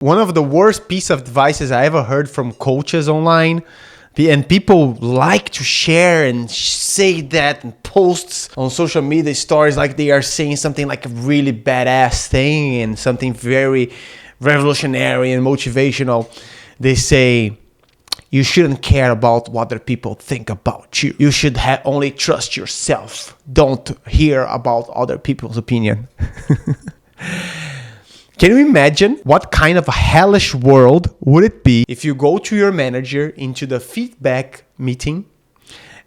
One of the worst piece of advices I ever heard from coaches online, and people like to share and say that in posts on social media stories like they are saying something like a really badass thing and something very revolutionary and motivational. They say, you shouldn't care about what other people think about you. You should only trust yourself. Don't hear about other people's opinion. Can you imagine what kind of a hellish world would it be if you go to your manager into the feedback meeting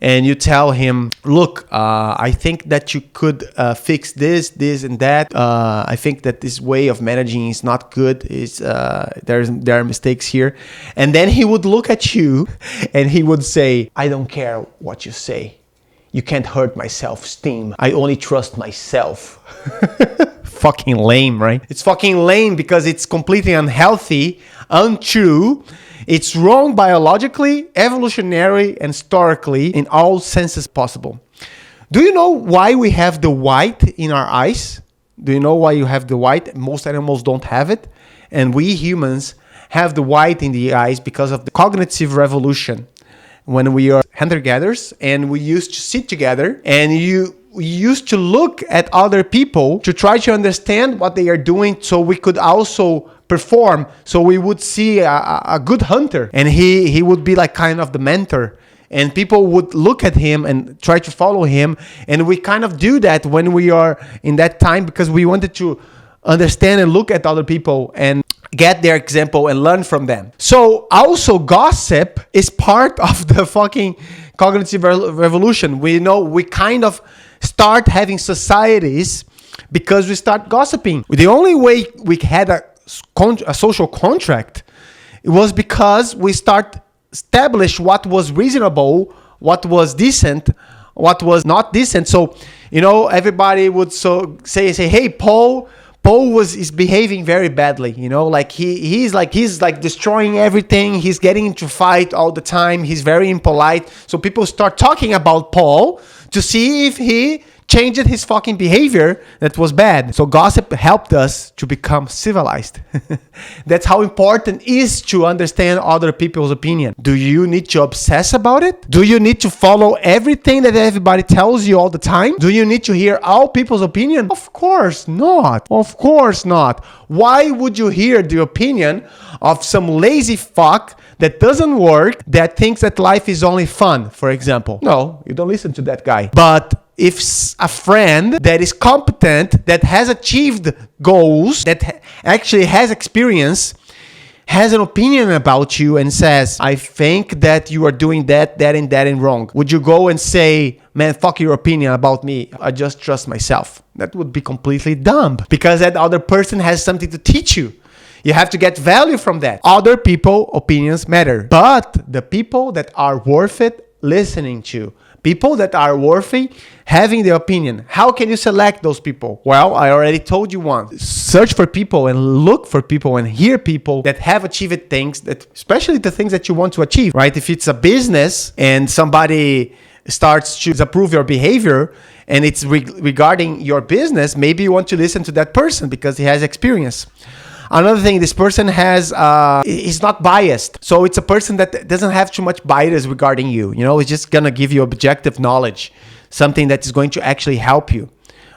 and you tell him, look, I think that you could fix this, and that. I think that this way of managing is not good. There are mistakes here. And then he would look at you and he would say, I don't care what you say. You can't hurt my self-esteem. I only trust myself. Fucking lame, right? It's fucking lame because it's completely unhealthy, untrue. It's wrong biologically, evolutionary, and historically in all senses possible. Do you know why we have the white in our eyes? Do you know why you have the white? Most animals don't have it. And we humans have the white in the eyes because of the cognitive revolution. When we are hunter-gatherers and we used to sit together and we used to look at other people to try to understand what they are doing so we could also perform. So we would see a good hunter and he would be like kind of the mentor. And people would look at him and try to follow him. And we kind of do that when we are in that time because we wanted to understand and look at other people and get their example and learn from them. So also gossip is part of the fucking cognitive revolution. We know we kind of start having societies because we start gossiping. The only way we had a social contract, it was because we start establish what was reasonable, what was decent, what was not decent. So, everybody would say, hey, Paul is behaving very badly, like he's destroying everything. He's getting into fight all the time. He's very impolite. So people start talking about Paul to see if he changed his fucking behavior that was bad. So gossip helped us to become civilized. That's how important it is to understand other people's opinion. Do you need to obsess about it? Do you need to follow everything that everybody tells you all the time? Do you need to hear all people's opinion? Of course not. Of course not. Why would you hear the opinion of some lazy fuck that doesn't work, that thinks that life is only fun, for example? No, you don't listen to that guy. But if a friend that is competent, that has achieved goals, that actually has experience, has an opinion about you and says, I think that you are doing that and wrong, would you go and say, man, fuck your opinion about me, I just trust myself? That would be completely dumb because that other person has something to teach you. You have to get value from that. Other people's opinions matter, but the people that are worth it listening to, people that are worthy having the opinion. How can you select those people? Well, I already told you one. Search for people and look for people and hear people that have achieved things, that, especially the things that you want to achieve, right? If it's a business and somebody starts to disapprove your behavior and it's regarding your business, maybe you want to listen to that person because he has experience. Another thing, this person is not biased. So it's a person that doesn't have too much bias regarding you. It's just going to give you objective knowledge, something that is going to actually help you.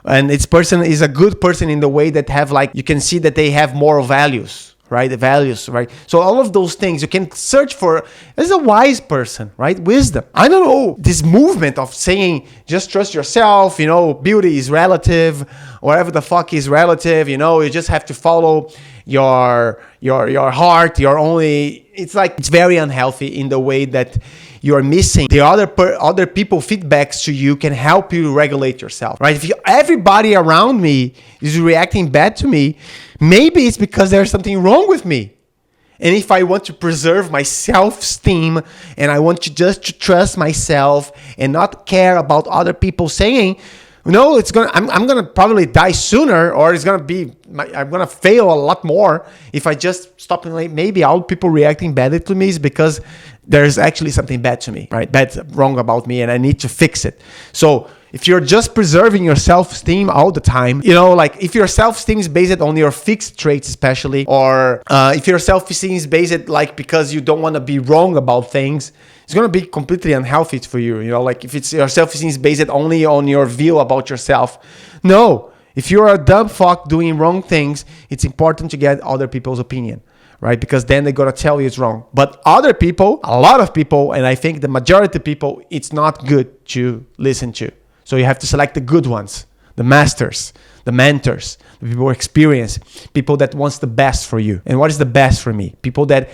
And this person is a good person in the way that you can see that they have moral values, right? The values, right? So all of those things you can search for as a wise person, right? Wisdom. I don't know, this movement of saying, just trust yourself, beauty is relative, whatever the fuck is relative, you just have to follow your heart, it's very unhealthy in the way that you're missing the other people feedbacks to you can help you regulate yourself, right? If everybody around me is reacting bad to me, maybe it's because there's something wrong with me. And if I want to preserve my self-esteem and I want to just to trust myself and not care about other people saying, I'm gonna probably die sooner, or I'm gonna fail a lot more if I just stop. Maybe all people reacting badly to me is because there's actually something bad to me, right? Bad, wrong about me, and I need to fix it. So if you're just preserving your self-esteem all the time, like if your self-esteem is based on your fixed traits, especially, or if your self-esteem is based like because you don't want to be wrong about things, it's going to be completely unhealthy for you. Like if it's your self-esteem is based only on your view about yourself. No, if you're a dumb fuck doing wrong things, it's important to get other people's opinion, right? Because then they're going to tell you it's wrong. But other people, a lot of people, and I think the majority of people, it's not good to listen to. So you have to select the good ones, the masters, the mentors, the people who experience, people that wants the best for you. And what is the best for me? People that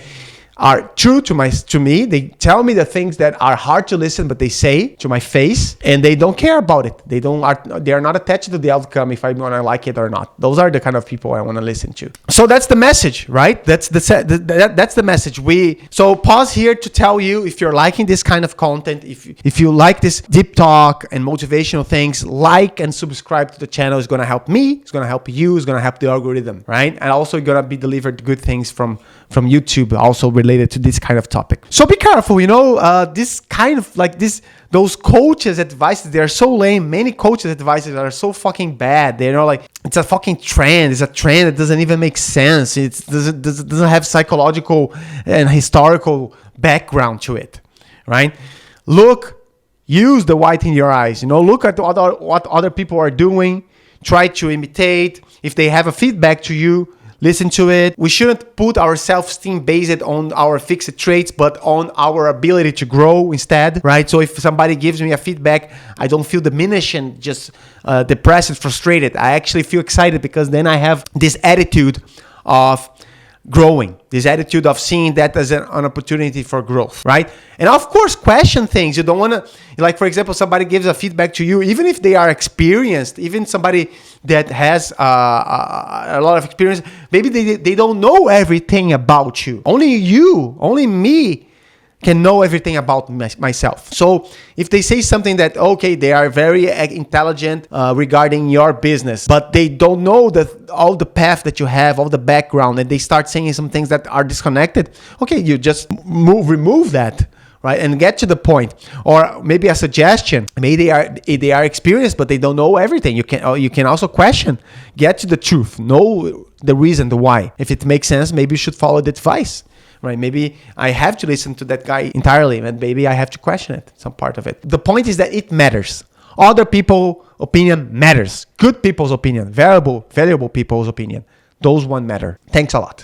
are true to me. They tell me the things that are hard to listen, but they say to my face, and they don't care about it. They are not attached to the outcome if I'm gonna like it or not. Those are the kind of people I want to listen to. So that's the message, right? That's the message. So pause here to tell you, if you're liking this kind of content, if you like this deep talk and motivational things, like and subscribe to the channel. It's gonna help me. It's gonna help you. It's gonna help the algorithm, right? And also gonna be delivered good things from YouTube, also related to this kind of topic. So be careful, this kind of like those coaches' advices, they are so lame. Many coaches' advices are so fucking bad. They're like, it's a fucking trend. It's a trend that doesn't even make sense. It doesn't have psychological and historical background to it, right? Use the white in your eyes. Look at what other people are doing. Try to imitate. If they have a feedback to you, listen to it. We shouldn't put our self-esteem based on our fixed traits, but on our ability to grow instead, right? So if somebody gives me a feedback, I don't feel diminished and just depressed and frustrated. I actually feel excited because then I have this attitude of growing, this attitude of seeing that as an opportunity for growth, right? And of course, question things. You don't want to, like, for example, somebody gives a feedback to you, even if they are experienced, even somebody that has a lot of experience, maybe they don't know everything about you. Only me can know everything about myself. So if they say something that, okay, they are very intelligent regarding your business, but they don't know all the path that you have, all the background, and they start saying some things that are disconnected, okay, you just remove that, right? And get to the point. Or maybe a suggestion. Maybe they are experienced, but they don't know everything. You can also question. Get to the truth. Know the reason, the why. If it makes sense, maybe you should follow the advice. Right? Maybe I have to listen to that guy entirely, and maybe I have to question it, some part of it. The point is that it matters. Other people's opinion matters. Good people's opinion, valuable people's opinion. Those one matter. Thanks a lot.